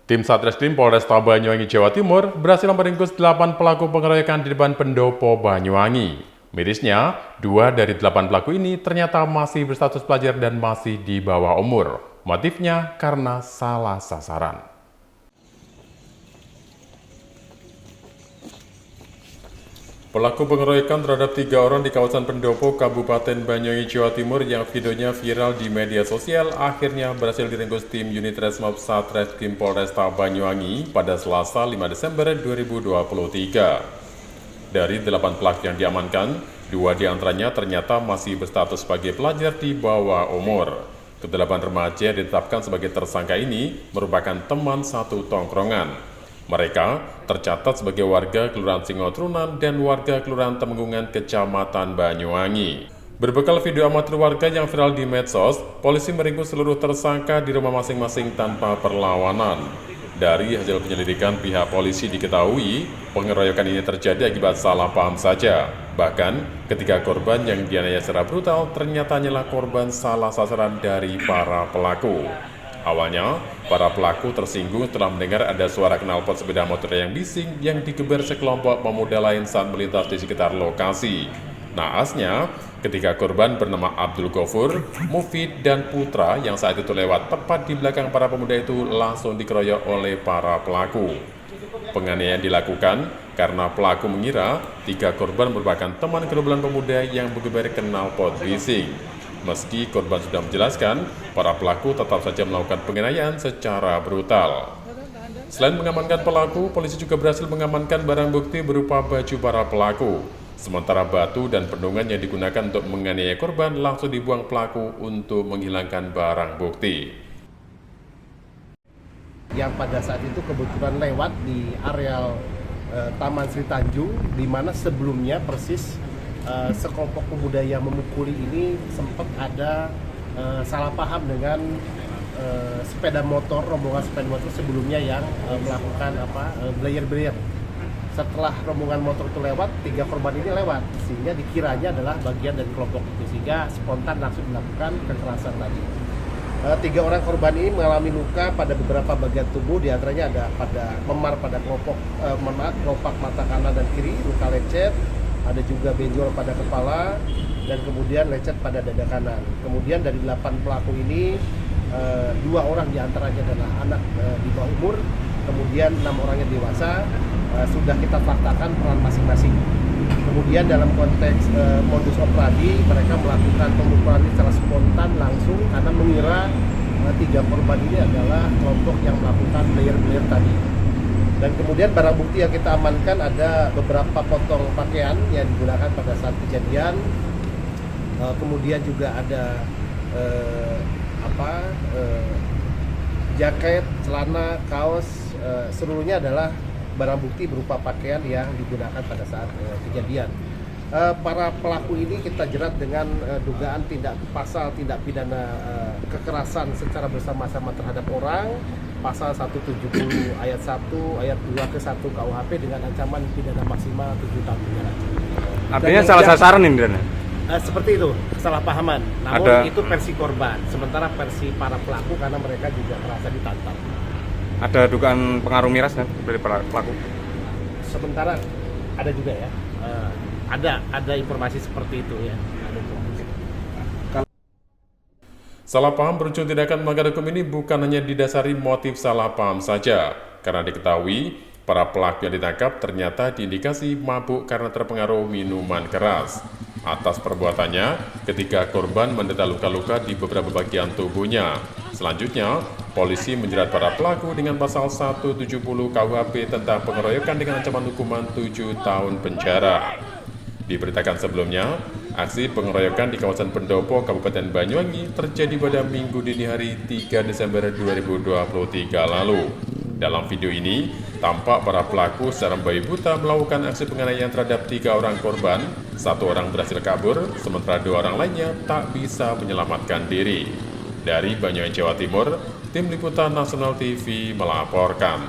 Tim Satreskrim Polresta Banyuwangi, Jawa Timur berhasil meringkus 8 pelaku pengeroyokan di depan pendopo Banyuwangi. Mirisnya, 2 dari 8 pelaku ini ternyata masih berstatus pelajar dan masih di bawah umur. Motifnya karena salah sasaran. Pelaku pengeroyokan terhadap 3 orang di kawasan Pendopo, Kabupaten Banyuwangi, Jawa Timur yang videonya viral di media sosial akhirnya berhasil diringkus tim unit Resmob Satreskrim Polresta Banyuwangi pada Selasa 5 Desember 2023. Dari 8 pelaku yang diamankan, 2 diantaranya ternyata masih berstatus sebagai pelajar di bawah umur. Kedelapan remaja yang ditetapkan sebagai tersangka ini merupakan teman satu tongkrongan. Mereka tercatat sebagai warga Kelurahan Singotrunan dan warga Kelurahan Temenggungan, Kecamatan Banyuwangi. Berbekal video amatir warga yang viral di medsos, polisi meringkus seluruh tersangka di rumah masing-masing tanpa perlawanan. Dari hasil penyelidikan pihak polisi diketahui, pengeroyokan ini terjadi akibat salah paham saja. Bahkan, ketika korban yang dianiaya secara brutal ternyata hanyalah korban salah sasaran dari para pelaku. Awalnya, para pelaku tersinggung setelah mendengar ada suara knalpot sepeda motor yang bising yang digeber sekelompok pemuda lain saat melintas di sekitar lokasi. Naasnya, ketika korban bernama Abdul Ghafur, Mufid, dan Putra yang saat itu lewat tepat di belakang para pemuda itu langsung dikeroyok oleh para pelaku. Penganiayaan dilakukan karena pelaku mengira 3 korban merupakan teman gerombolan pemuda yang bergeber knalpot bising. Meski korban sudah menjelaskan, para pelaku tetap saja melakukan penganiayaan secara brutal. Selain mengamankan pelaku, polisi juga berhasil mengamankan barang bukti berupa baju para pelaku. Sementara batu dan pendungan yang digunakan untuk menganiaya korban langsung dibuang pelaku untuk menghilangkan barang bukti. Yang pada saat itu kebetulan lewat di areal Taman Sri Tanjung, di mana sebelumnya persis sekelompok pemuda yang memukuli ini sempat ada salah paham dengan rombongan sepeda motor sebelumnya yang melakukan belayar-belayar. Setelah rombongan motor itu lewat, 3 korban ini lewat, sehingga dikiranya adalah bagian dari kelompok itu, sehingga spontan langsung dilakukan kekerasan tadi. 3 orang korban ini mengalami luka pada beberapa bagian tubuh, diantaranya ada pada memar pada kelopak mata kanan dan kiri, luka lecet, ada juga benjol pada kepala, dan kemudian lecet pada dada kanan. Kemudian dari 8 pelaku ini, 2 orang diantaranya adalah anak di bawah umur, kemudian 6 orangnya dewasa. Sudah kita faktakan peran masing-masing. Kemudian dalam konteks modus operandi, mereka melakukan pemukulan ini secara spontan langsung karena mengira 3 korban ini adalah kelompok yang melakukan belayar-belayar tadi. Dan kemudian barang bukti yang kita amankan ada beberapa potong pakaian yang digunakan pada saat kejadian. Kemudian juga ada jaket, celana, kaos, seluruhnya adalah barang bukti berupa pakaian yang digunakan pada saat kejadian. Para pelaku ini kita jerat dengan dugaan tindak pidana kekerasan secara bersama-sama terhadap orang, pasal 170 ayat 1 ayat 2 ke 1 KUHP dengan ancaman pidana maksimal 7 tahun penjara. Artinya salah sasaran ini, Dan? Seperti itu, kesalahpahaman. Namun itu versi korban, sementara versi para pelaku karena mereka juga merasa ditantang. Ada dugaan pengaruh miras kan dari pelaku? Sementara ada juga ya, ada informasi seperti itu ya. Salah paham berujung tindakan melanggar hukum ini bukan hanya didasari motif salah paham saja, karena diketahui para pelaku yang ditangkap ternyata diindikasi mabuk karena terpengaruh minuman keras. Atas perbuatannya, ketika korban menderita luka-luka di beberapa bagian tubuhnya. Selanjutnya, polisi menjerat para pelaku dengan pasal 170 KUHP tentang pengeroyokan dengan ancaman hukuman 7 tahun penjara. Diberitakan sebelumnya, aksi pengeroyokan di kawasan Pendopo, Kabupaten Banyuwangi terjadi pada Minggu dini hari 3 Desember 2023 lalu. Dalam video ini, tampak para pelaku secara bayi buta melakukan aksi penganiayaan terhadap 3 orang korban. 1 orang berhasil kabur, sementara 2 orang lainnya tak bisa menyelamatkan diri. Dari Banyuwangi, Jawa Timur, Tim Liputan Nasional TV melaporkan.